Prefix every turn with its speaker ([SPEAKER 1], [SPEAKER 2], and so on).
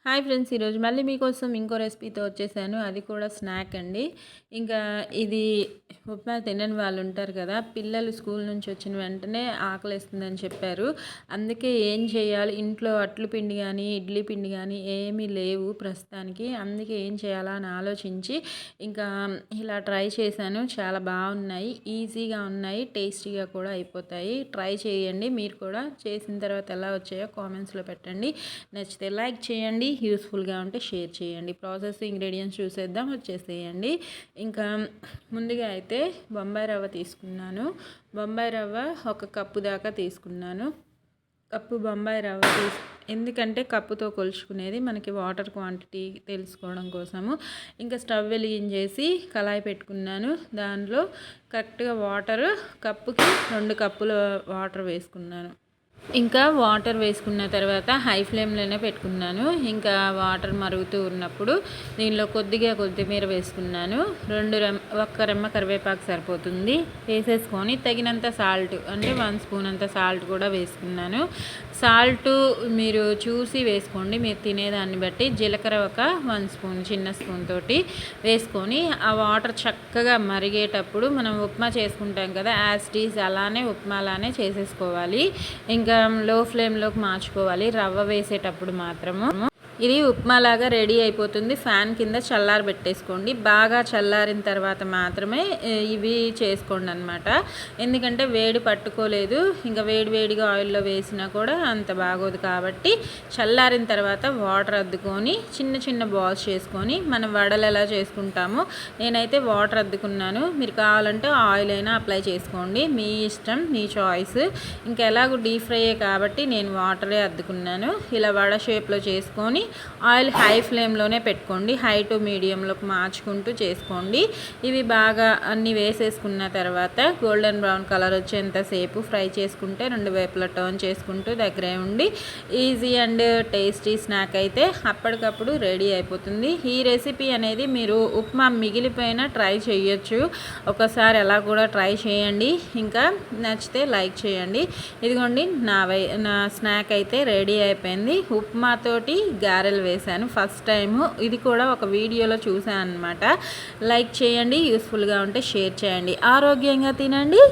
[SPEAKER 1] Hi friends, ఈరోజు మళ్ళీ మీకోసం ఇంకో రెసిపీతో వచ్చేసాను. అది కూడా స్నాక్ అండి. ఇంకా ఇది ఉప్మా తినని వాళ్ళు ఉంటారు కదా, పిల్లలు స్కూల్ నుంచి వచ్చిన వెంటనే ఆకలిస్తుందని చెప్పారు. అందుకే ఏం చేయాలి, ఇంట్లో అట్లు పిండి కానీ ఇడ్లీ పిండి కానీ ఏమీ లేవు ప్రస్తుతానికి. అందుకే ఏం చేయాలా అని ఆలోచించి ఇంకా ఇలా ట్రై చేశాను. చాలా బాగున్నాయి, ఈజీగా ఉన్నాయి, టేస్టీగా కూడా అయిపోతాయి. ట్రై చేయండి మీరు కూడా. చేసిన తర్వాత ఎలా వచ్చాయో కామెంట్స్లో పెట్టండి. నచ్చితే లైక్ చేయండి, యూస్ఫుల్గా ఉంటే షేర్ చేయండి. ప్రాసెస్ ఇంగ్రీడియంట్స్ చూసేద్దాం, వచ్చేసేయండి. ఇంకా ముందుగా అయితే బొంబాయి రవ్వ తీసుకున్నాను. బొంబాయి రవ్వ ఒక కప్పు దాకా తీసుకున్నాను. కప్పు బొంబాయి రవ్వ ఎందుకంటే కప్పుతో కొలుచుకునేది మనకి వాటర్ క్వాంటిటీ తెలుసుకోవడం కోసము. ఇంకా స్టవ్ వెలిగించేసి కళాయి పెట్టుకున్నాను. దానిలో కరెక్ట్గా వాటర్ కప్పుకి 2 కప్పుల వాటర్ వేసుకున్నాను. ఇంకా వాటర్ వేసుకున్న తర్వాత హై ఫ్లేమ్లోనే పెట్టుకున్నాను. ఇంకా వాటర్ మరుగుతూ ఉన్నప్పుడు దీనిలో కొద్దిగా కొత్తిమీర వేసుకున్నాను. 1 రెమ్మ కరివేపాకు సరిపోతుంది. వేసేసుకొని తగినంత సాల్ట్ అంటే 1 స్పూన్ అంత సాల్ట్ కూడా వేసుకున్నాను. సాల్ట్ మీరు చూసి వేసుకోండి, మీరు తినేదాన్ని బట్టి. జీలకర్ర ఒక 1 స్పూన్ చిన్న స్పూన్ తోటి వేసుకొని ఆ వాటర్ చక్కగా మరిగేటప్పుడు మనం ఉప్మా చేసుకుంటాం కదా, యాజ్ అలానే ఉప్మా అలానే చేసేసుకోవాలి. ఇంకా లో ఫ్లేమ్లోకి మార్చుకోవాలి రవ్వ వేసేటప్పుడు మాత్రము. ఇది ఉప్మాలాగా రెడీ అయిపోతుంది. ఫ్యాన్ కింద చల్లారి పెట్టేసుకోండి. బాగా చల్లారిన తర్వాత మాత్రమే ఇవి చేసుకోండి అనమాట. ఎందుకంటే వేడి పట్టుకోలేదు, ఇంకా వేడిగా ఆయిల్లో వేసినా కూడా అంత బాగోదు. కాబట్టి చల్లారిన తర్వాత వాటర్ అద్దుకొని చిన్న బాల్స్ చేసుకొని మనం వడలు ఎలా చేసుకుంటామో నేనైతే వాటర్ అద్దుకున్నాను. మీరు కావాలంటే ఆయిల్ అయినా అప్లై చేసుకోండి, మీ ఇష్టం, మీ చాయిస్. ఇంకా ఎలాగో డీప్ ఫ్రైయే కాబట్టి నేను వాటరే అద్దుకున్నాను. ఇలా వడ షేప్లో చేసుకొని ఆయిల్ హై ఫ్లేమ్లోనే పెట్టుకోండి. హై టు మీడియంలోకి మార్చుకుంటూ చేసుకోండి. ఇవి బాగా అన్నీ వేసేసుకున్న తర్వాత గోల్డెన్ బ్రౌన్ కలర్ వచ్చేంతసేపు ఫ్రై చేసుకుంటే 2 వైపులా టర్న్ చేసుకుంటూ దగ్గరే ఉండి ఈజీ అండ్ టేస్టీ స్నాక్ అయితే అప్పటికప్పుడు రెడీ అయిపోతుంది. ఈ రెసిపీ అనేది మీరు ఉప్మా మిగిలిపోయినా ట్రై చేయొచ్చు. ఒకసారి అలా కూడా ట్రై చేయండి. ఇంకా నచ్చితే లైక్ చేయండి. ఇదిగోండి నా స్నాక్ అయితే రెడీ అయిపోయింది. ఉప్మాతోటి గారెలు వేశాను ఫస్ట్ టైము. ఇది కూడా ఒక వీడియోలో చూశాను అనమాట. లైక్ చేయండి, యూస్ఫుల్గా ఉంటే షేర్ చేయండి. ఆరోగ్యంగా తినండి.